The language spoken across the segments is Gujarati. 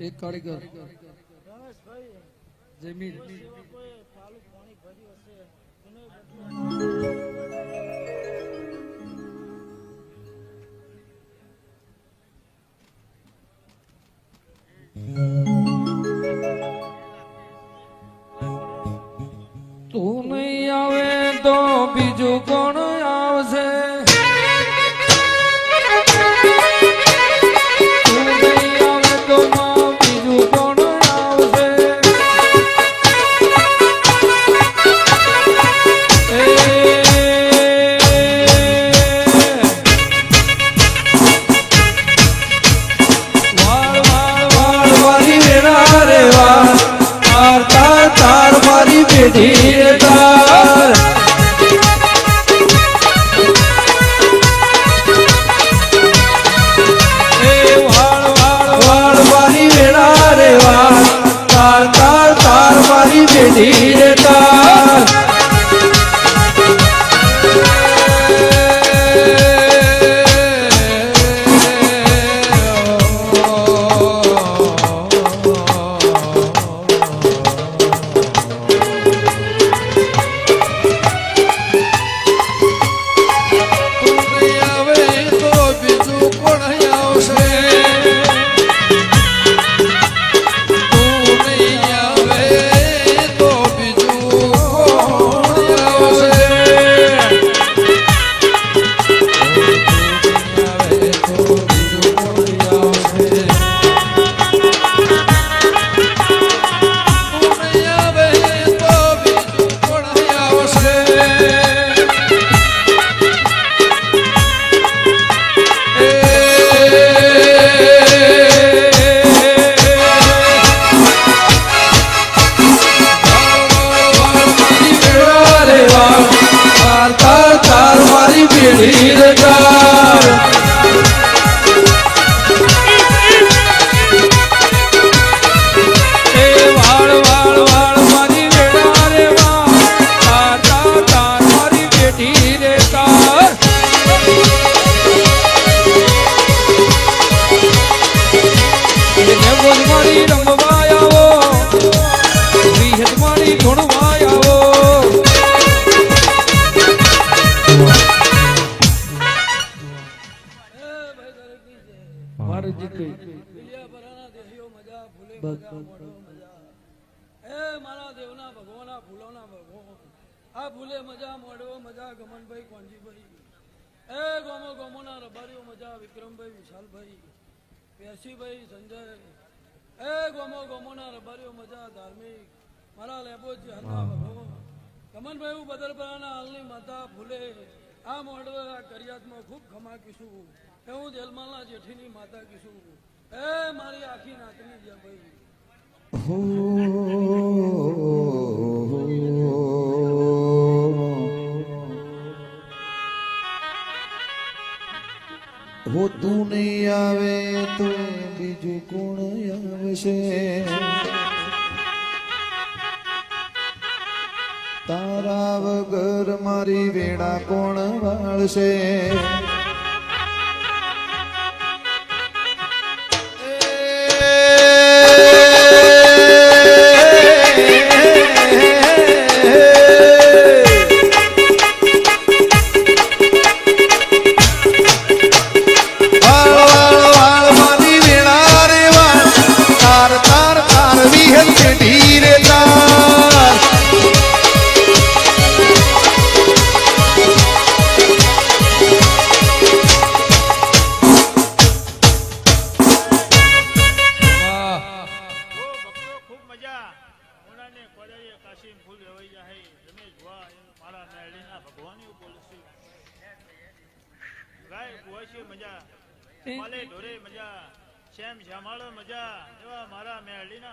એક કારીગર જમીન તું નહીં આવે તો બીજું કોણ આવશે ધીરે તાર એ વાળ વાળ વાળ મારી વેણા રે વાળ તાર તાર તાર મારી બેટી રે તાર हो तू नहीं आवे तो बीजू कोण आवशे तारा वगर मारी वेणा कोण वाळशे મારી હે પેઢી રે તાર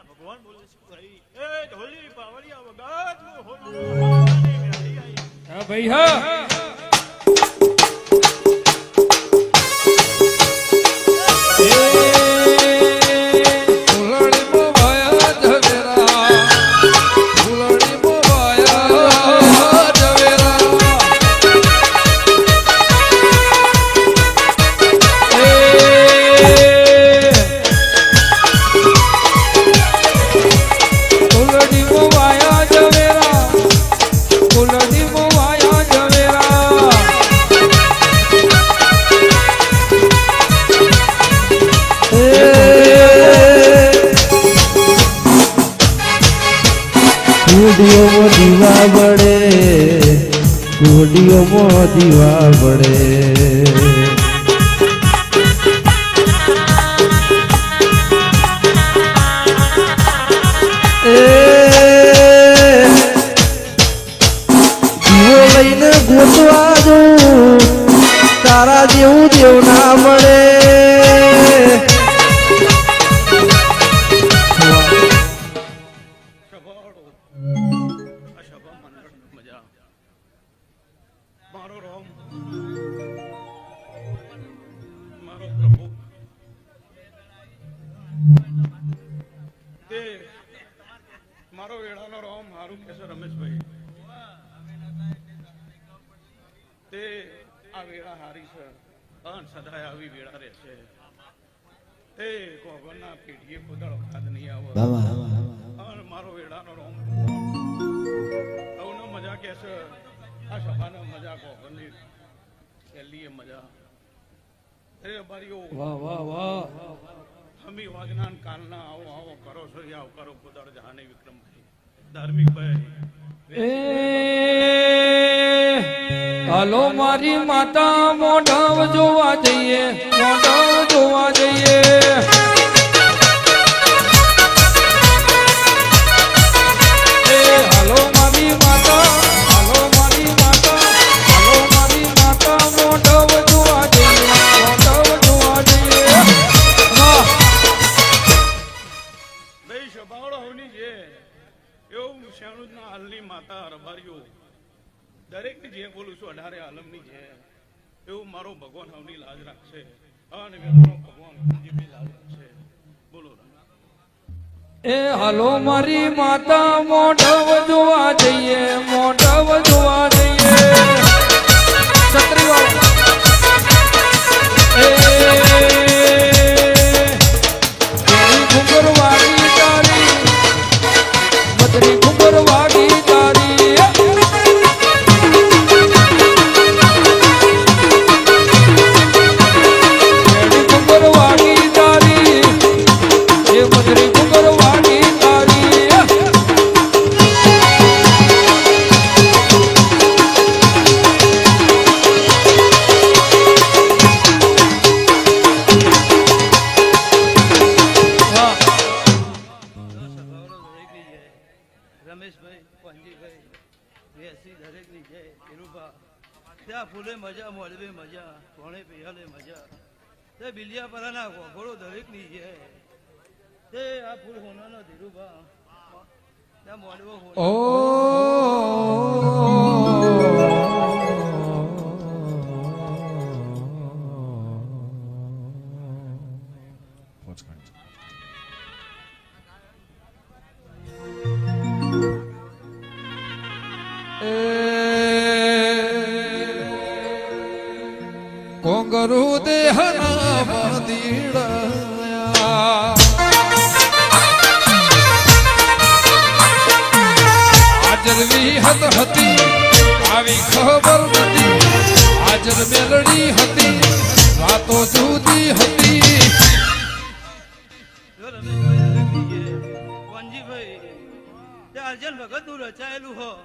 ભગવાન બોલે એ ઢોલી પાવડિયા વગાડ હા ભાઈ હા કુડીઓમાં દીવા બળે કુડીઓમાં દીવા બળે દીવો લઈને ગોતવા જો તારા જેવું દેવ ના મળે મારો વેળાનો રોમ મારું કેસે રમેશભાઈ તે આ વેળા હારી છે અન સદાય આવી વેળા રહેશે તે ગોગરના પેઢીએ કોદળ વખત નહીં આવે અન મારો વેળાનો રોમ અવનો મજા કેસે આ સભાનો મજા ગોગરની છેલ્લી મજા એ બારીઓ વાહ વાહ વાહ હમી વાજનાન કાલના આવો આવો કરો છો આવો કરો કોદળ જહાને વિક્રમભાઈ ધાર્મિક ભાઈ હાલો મારી માતા મોઢવ જોવા જઈએ મોઢવ જોવા જઈએ હાલો મારી માતા હાલો મારી માતા હાલો મારી માતા મોઢવ જોવા જઈએ મોઢવ જોવા જઈએ ભાઈ સભાવડો હોની છે એવું શેણુજ ના હાલની માતા રબારીઓ દરેક જે બોલું છું 18 આલમની છે એવું મારો ભગવાન હવની લાજ રાખશે અને ભગવાન લાજ રાખશે બોલો એ હાલો મારી માતા મોઢવ જોવા જઈએ મોઢવ જોવા જઈએ છત્રીવાળો ઘુંગર વાગી તારી મદરી ઘુંગર વાગી તારી ઘુંગર વાગી તારી એ મદરી ઘુંગર વાગી તારી રમેશભાઈ પંજીભાઈ વેસી દરેકની જય કિરુબા ત્યાં ફૂલે મજા મોડવે મજા કોણે પિયાલે મજા તે બિલિયાપરાના ઘોડો દરેકની જય તે આ ફૂલ હોનાનો ધીરુબા ત્યાં મોડવો ઓ કોંગરુ દેહના મંદિરયા હાજરવી હતી આવી ખબર નથી હાજર મેલડી હતી વાતો જુદી હતી રમેશભાઈ દરેકની જય પંજીભાઈ કારજન ભગતનું રચાયેલું હો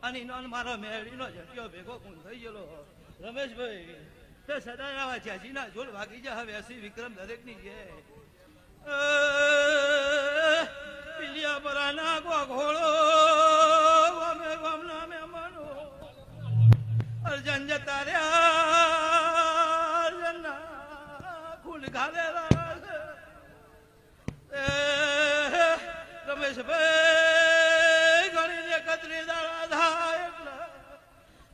અને નો મારો મેળીનો ઝટક્યો ભેગો ખૂન થઈ ગયેલો હો રમેશભાઈ તે સદા આવા ચાચીના જોડ વાગી જા હવે એસી વિક્રમ દરેકની છે પિલિયા પરાના ઘોડો અમે ગામના મહેમાનો અર્જન જતા રહ્યા અર્જનના ખૂન ખાધેલા રમેશભાઈ ગણીને કતરી દાડા થાય એટલે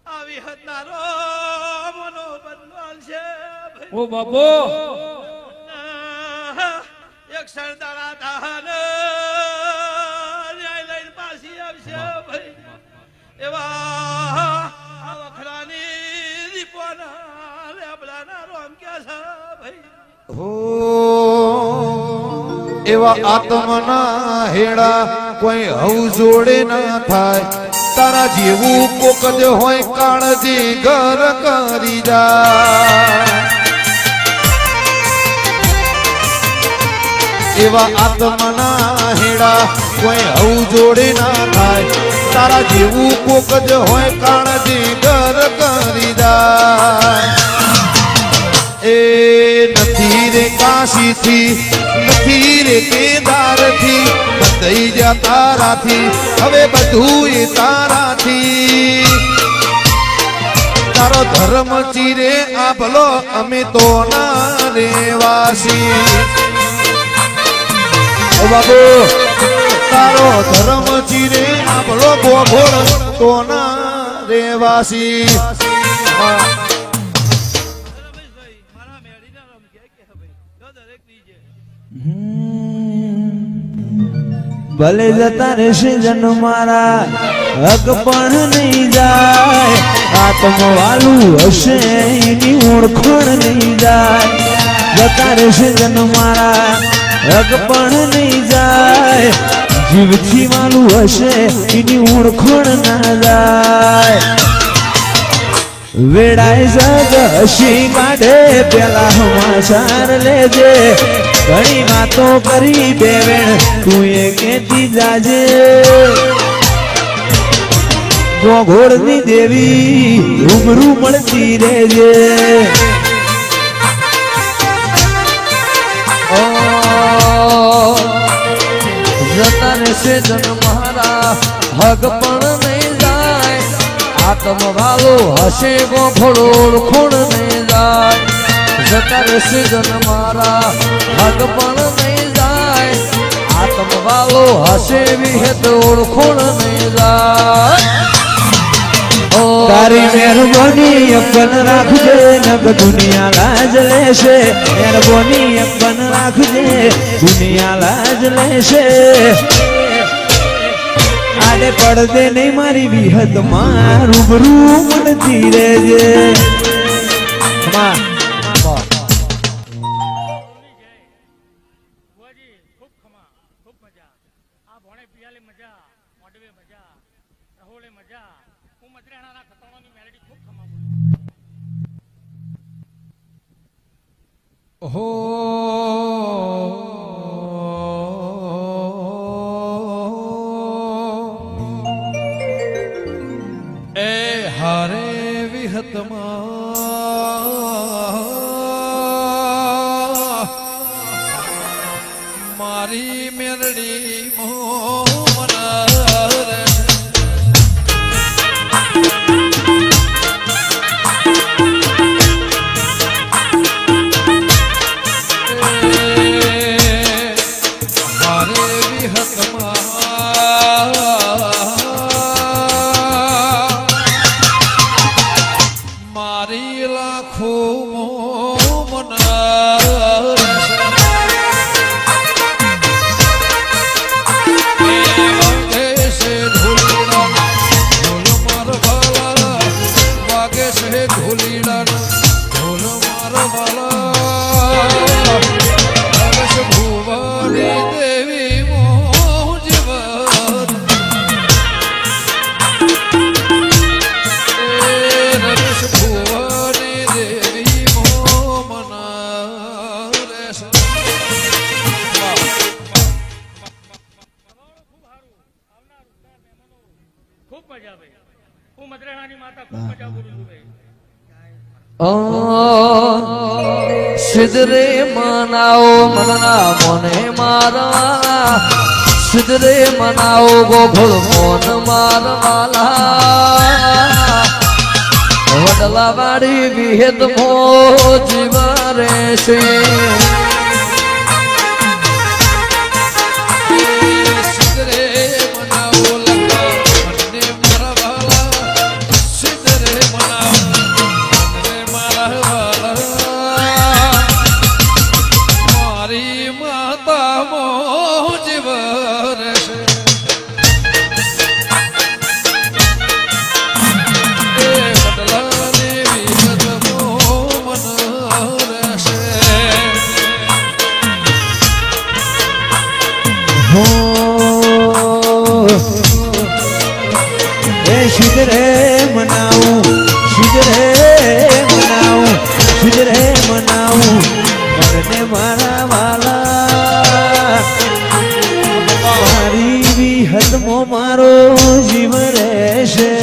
આવી હતનારો મનો બદલાલ છે ઓ બાપો એક સરદારા દાહન ન્યાય લઈને પાછી આવશે ભાઈ એવા આ વખરાની દીપોના લેબડાના રોમ ક્યાં છે ભાઈ હો એવા આત્મના હેડા કોઈ હવ જોડે ના થાય તારા જેવું કોક જ હોય કાળજી ઘર કરી જાય એવા આત્મના હેડા કોઈ હવ જોડે ના થાય તારા જેવું કોક જ હોય કાળજી ઘર કરી જાય એ નથી રે કાશીથી નથી રે કેદારથી બધાઈ જા તારાથી હવે બધું એ તારાથી તારો ધર્મ ચીરે આ ભલો અમે તો ના રેવાસી ઓ બાબુ તારો ધર્મ ચીરે આ ભલો ગોઘોળ તો ના રેવાસી ભલે જતા રહેશે જન મારા હક પણ નહીં જાય આત્મવાલું હશે એની ઓળખણ નહીં જાય જતા રહેશે જન મારા હક પણ નહીં જાય જીવથી વાલું હશે એની ઓળખણ ના જાય વેડાય જગ હસી કાઢે પેલા હમાસાર લેજે ઘણી વાતો કરી બેવેણ તું એ કેતી જાજે ગોઘોળની દેવી રૂબરૂ મળતી રહેજે જતા રહેશે જન મારા હક પણ નહીં જાય આત્મવાલો હશે ગોખોળો ખૂણ નહીં જાય જતા રહેશે જન મારા હક પણ નહીં જાય આત્મવાલો હશે વિહેત ઓળખોણ નહીં જાય તારી મહેરબાની અપન રાખજે નગ દુનિયા લાજ લેશે મહેરબાની અપન રાખજે દુનિયા લાજ લેશે આડે પડદે નહીં મારી વિહત માં રૂબરૂ મળતી રહેજે હો એ હારે વિહતમાં મારી મેરડી મોમનાર મારી લાખો મોમનાર ખૂબ મજા ભાઈ હું મદ્રેણાની માતા ખૂબ મજા બોલું છું ભાઈ સિદ્ધરે મનાવો મનના મને મારવા સિદ્ધરે મનાવો ગોખોળ મોન મારવાલા વડલા વાડી વિહેત મો જીવ રહેશે શિદરે મનાવું શિદરે મનાવું શિદરે મનાવું મને મારા વાલા મારી વિહતમો મારો જીવ રહેશે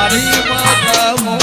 મારી માતા